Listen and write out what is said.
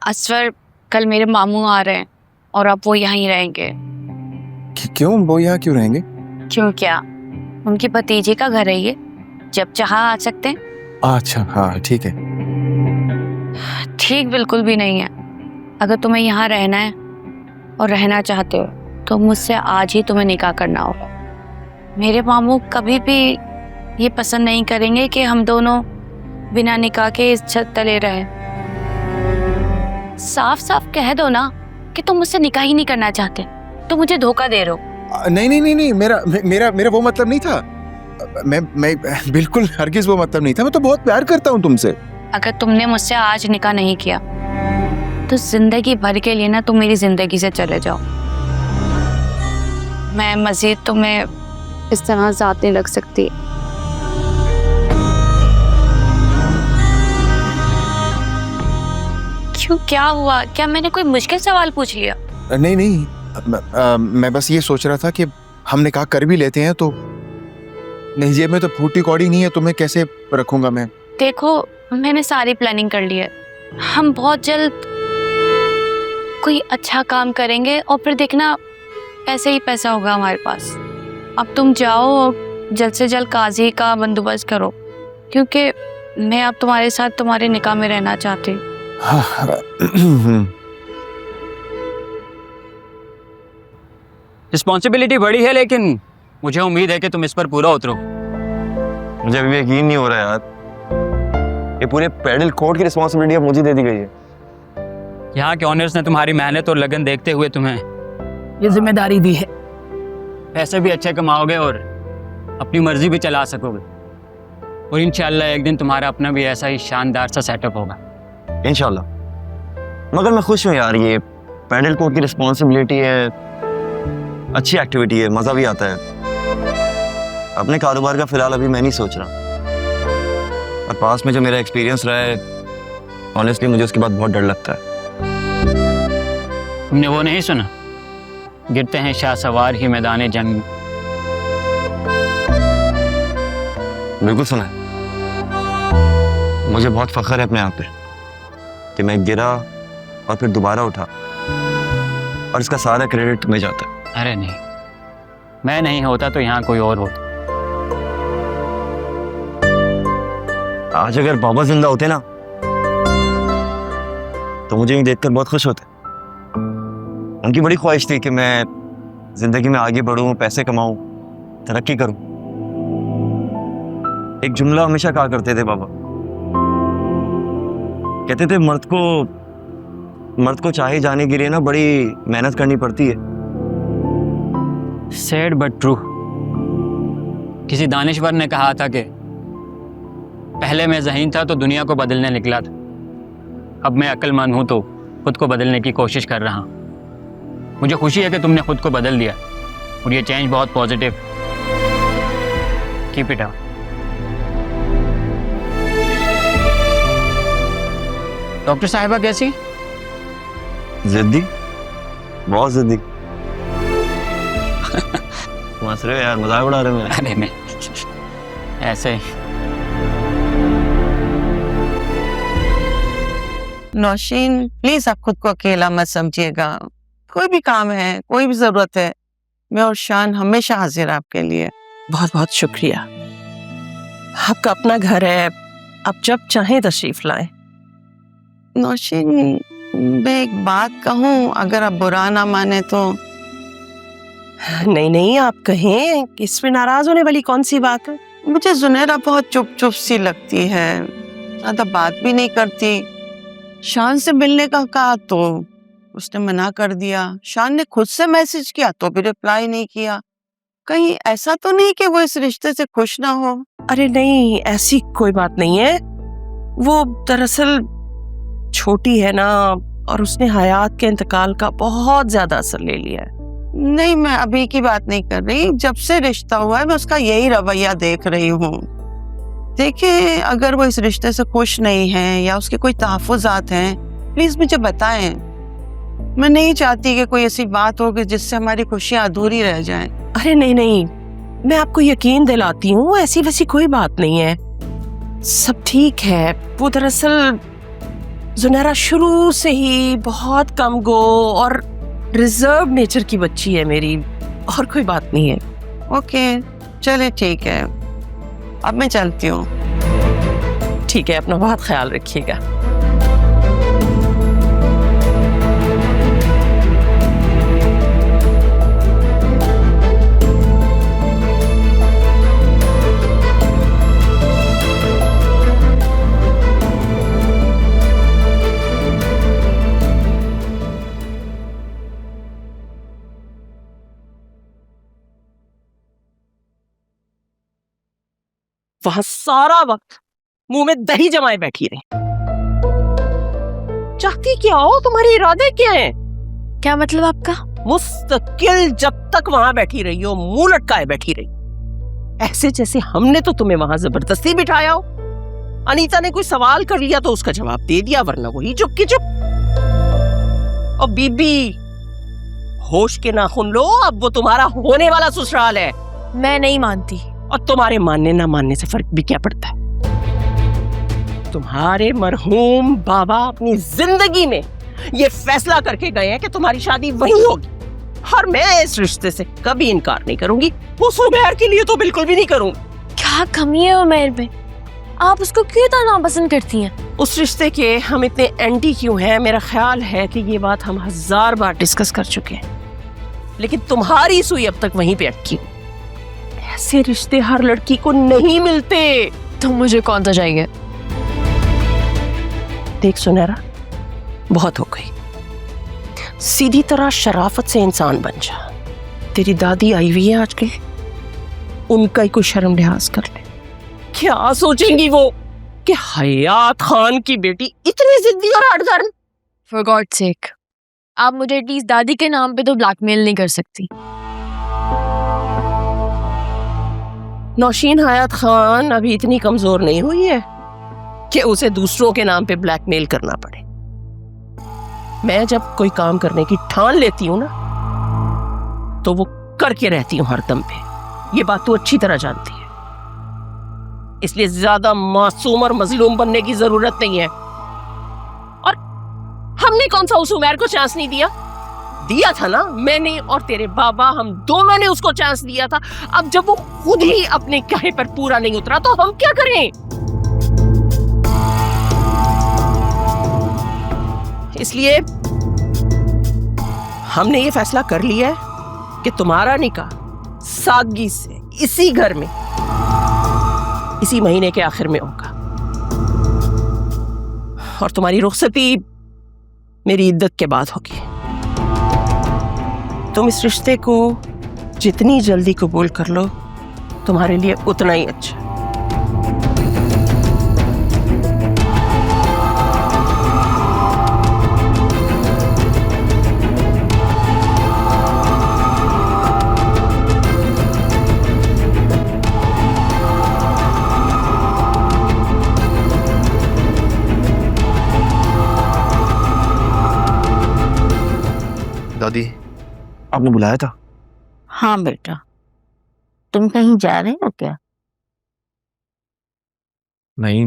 असवर कल मेरे मामू आ रहे हैं और अब वो यहीं रहेंगे। क्यों? वो यहाँ क्यों रहेंगे? क्यों क्या, उनकी भतीजी का घर है ये, जब चाहा आ सकते हैं। अच्छा हाँ ठीक है। ठीक बिल्कुल भी नहीं है। अगर तुम्हें यहाँ रहना है और रहना चाहते हो तो मुझसे आज ही तुम्हें निकाह करना होगा। मेरे मामू कभी भी ये पसंद नहीं करेंगे कि हम दोनों बिना निकाह के इस छत तले रहें। साफ साफ कह दो ना कि तुम मुझसे निकाह ही नहीं करना चाहते, तुम मुझे धोखा दे रहे हो। नहीं, मेरा वो मतलब नहीं था। मैं बिल्कुल हरगिज वो मतलब नहीं था। मैं तो बहुत प्यार करता हूँ तुमसे। अगर तुमने मुझसे आज निकाह नहीं किया तो जिंदगी भर के लिए ना तुम मेरी जिंदगी से चले जाओ। मैं मजीद तुम्हें इस तरह ज़ात नहीं लग सकती। क्यों, क्या हुआ? क्या मैंने कोई मुश्किल सवाल पूछ लिया? नहीं, मैं बस ये सोच रहा था कि हम निकाह कर भी लेते हैं तो नहीं, जेब में तो फूटी कौड़ी नहीं है, तुम्हें कैसे रखूंगा मैं। देखो मैंने सारी प्लानिंग कर ली है। हम बहुत जल्द कोई अच्छा काम करेंगे और फिर देखना पैसे ही पैसा होगा हमारे पास। अब तुम जाओ और जल्द से जल्द काजी का बंदोबस्त करो, क्योंकि मैं अब तुम्हारे साथ तुम्हारे निकाह में रहना चाहती हूँ। रिस्पॉन्सिबिलिटी बड़ी है, लेकिन मुझे उम्मीद है कि तुम इस पर पूरा उतरो। मुझे अभी यकीन नहीं हो रहा यार, ये पूरे पेडल कोर्ट की रिस्पॉन्सिबिलिटी अब मुझे दे दी गई है। यहाँ के ऑनर्स ने तुम्हारी मेहनत और लगन देखते हुए तुम्हें ये जिम्मेदारी दी है। पैसे भी अच्छे कमाओगे और अपनी मर्जी भी चला सकोगे, और इंशाल्लाह एक दिन तुम्हारा अपना भी ऐसा ही शानदार सा सेटअप होगा। इंशाल्लाह। मगर मैं खुश हूँ यार, ये पेडल कोर्ट की रिस्पॉन्सिबिलिटी है, अच्छी एक्टिविटी है, मज़ा भी आता है। अपने कारोबार का फिलहाल अभी मैं नहीं सोच रहा, और पास में जो मेरा एक्सपीरियंस रहा है, ऑनेस्टली मुझे उसके बाद बहुत डर लगता है। तुमने वो नहीं सुना, गिरते हैं शाह सवार ही मैदान जंग में? बिल्कुल सुना है। मुझे बहुत फख्र है अपने आप पे कि मैं गिरा और फिर दोबारा उठा, और इसका सारा क्रेडिट तुम्हें जाता है। अरे नहीं, मैं नहीं होता तो यहाँ कोई और होता। आज अगर बाबा जिंदा होते ना तो मुझे देखकर बहुत खुश होते। उनकी बड़ी ख्वाहिश थी कि मैं जिंदगी में आगे बढ़ूं, पैसे कमाऊं, तरक्की करूं। एक जुमला हमेशा कहा करते थे बाबा, कहते थे मर्द को चाहे जाने के लिए ना बड़ी मेहनत करनी पड़ती है। Sad but true. किसी दानिश्वर ने कहा था कि पहले मैं ज़हीन था तो दुनिया को बदलने निकला था, अब मैं अक्लमंद हूं तो खुद को बदलने की कोशिश कर रहा हूं। मुझे खुशी है कि तुमने खुद को बदल दिया, और ये चेंज बहुत positive. Keep it up. Doctor साहिबा कैसी? जिद्दी, बहुत जिद्दी। हंस रहे हो यार, मजाक उड़ा रहे हो मेरा? अरे नहीं, ऐसे ही। नौशीन प्लीज आप खुद को अकेला मत समझिएगा। कोई भी काम है, कोई भी जरूरत है, मैं और शान हमेशा हाजिर है आपके लिए। बहुत बहुत शुक्रिया। आपका अपना घर है, आप जब चाहें तशरीफ लाएं। नौशीन मैं एक बात कहूँ, अगर आप बुरा ना माने तो? नहीं, आप कहें, इसमें नाराज होने वाली कौन सी बात है? मुझे जुनैरा बहुत चुप सी लगती है, ज्यादा बात भी नहीं करती। शान से मिलने का कहा तो उसने मना कर दिया। शान ने खुद से मैसेज किया तो भी रिप्लाई नहीं किया। कहीं ऐसा तो नहीं कि वो इस रिश्ते से खुश ना हो? अरे नहीं, ऐसी कोई बात नहीं है। वो दरअसल छोटी है ना, और उसने हयात के इंतकाल का बहुत ज्यादा असर ले लिया है। नहीं, मैं अभी की बात नहीं कर रही, जब से रिश्ता हुआ है मैं उसका यही रवैया देख रही हूँ। देखिए, अगर वो इस रिश्ते से खुश नहीं है या उसके कोई तहफ़्फ़ुज़ात हैं, प्लीज मुझे बताएं। मैं नहीं चाहती कि कोई ऐसी बात हो कि जिससे हमारी खुशियाँ अधूरी रह जाएं। अरे नहीं, मैं आपको यकीन दिलाती हूँ, ऐसी वैसी कोई बात नहीं है, सब ठीक है। वो दरअसल जुनैरा शुरू से ही बहुत कम गो और रिजर्व नेचर की बच्ची है मेरी, और कोई बात नहीं है। ओके, चले ठीक है, अब मैं चलती हूँ। ठीक है, अपना बहुत ख्याल रखिएगा। वहां सारा वक्त मुंह में दही जमाए बैठी रही। चाहती क्या हो, तुम्हारे इरादे क्या हैं? क्या मतलब आपका? मुस्तकिल जब तक वहां बैठी रही हो, मुंह लटकाए बैठी रही, ऐसे जैसे हमने तो तुम्हें वहां जबरदस्ती बिठाया हो। अनीता ने कोई सवाल कर लिया तो उसका जवाब दे दिया, वरना वही चुप की चुप। और बीबी, होश के नाखून लो, अब वो तुम्हारा होने वाला ससुराल है। मैं नहीं मानती। और तुम्हारे मानने ना मानने से फर्क भी क्या पड़ता है? तुम्हारे मरहूम बाबा अपनी जिंदगी में ये फैसला करके गए हैं कि तुम्हारी शादी वही होगी, और मैं इस रिश्ते से कभी इनकार नहीं करूंगी। उस उमैर के लिए तो बिल्कुल भी नहीं करूंगी। क्या कमी है उमैर में? आप उसको क्यों इतना नापसंद करती हैं? उस रिश्ते के हम इतने एंटी क्यों हैं? मेरा ख्याल है कि ये बात हम 1000 बार डिस्कस कर चुके हैं, लेकिन तुम्हारी सुई अब तक वहीं पे अटकी। ऐसे रिश्ते हर लड़की को नहीं मिलते। तो मुझे कौन सा चाहिए? देख सुनहरा, बहुत हो गई, सीधी तरह शराफत से इंसान बन जा। तेरी दादी आई हुई है आजकल, उनका ही कोई शर्म लिहाज कर ले। क्या सोचेंगी वो कि हयात खान की बेटी इतनी जिद्दी और हठधर्म? फॉर गॉड सेक, आप मुझे एटलीस्ट दादी के नाम पे तो ब्लैकमेल नहीं कर सकती। नौशीन हयात खान अभी इतनी कमजोर नहीं हुई है कि उसे दूसरों के नाम पे ब्लैकमेल करना पड़े। मैं जब कोई काम करने की ठान लेती हूँ ना, तो वो करके रहती हूँ हर दम पे। ये बात तू अच्छी तरह जानती है, इसलिए ज्यादा मासूम और मजलूम बनने की जरूरत नहीं है। और हमने कौन सा उस उमैर को चांस नहीं दिया? दिया था ना, मैंने और तेरे बाबा, हम दोनों ने उसको चांस दिया था। अब जब वो खुद ही अपने कहे पर पूरा नहीं उतरा तो हम क्या करें? इसलिए हमने ये फैसला कर लिया है कि तुम्हारा निकाह सादगी से इसी घर में इसी महीने के आखिर में होगा, और तुम्हारी रुखसती मेरी इद्दत के बाद होगी। तुम इस रिश्ते को जितनी जल्दी कबूल कर लो, तुम्हारे लिए उतना ही अच्छा। दादी, आपने बुलाया था? हाँ बेटा, तुम कहीं जा रहे हो क्या? नहीं,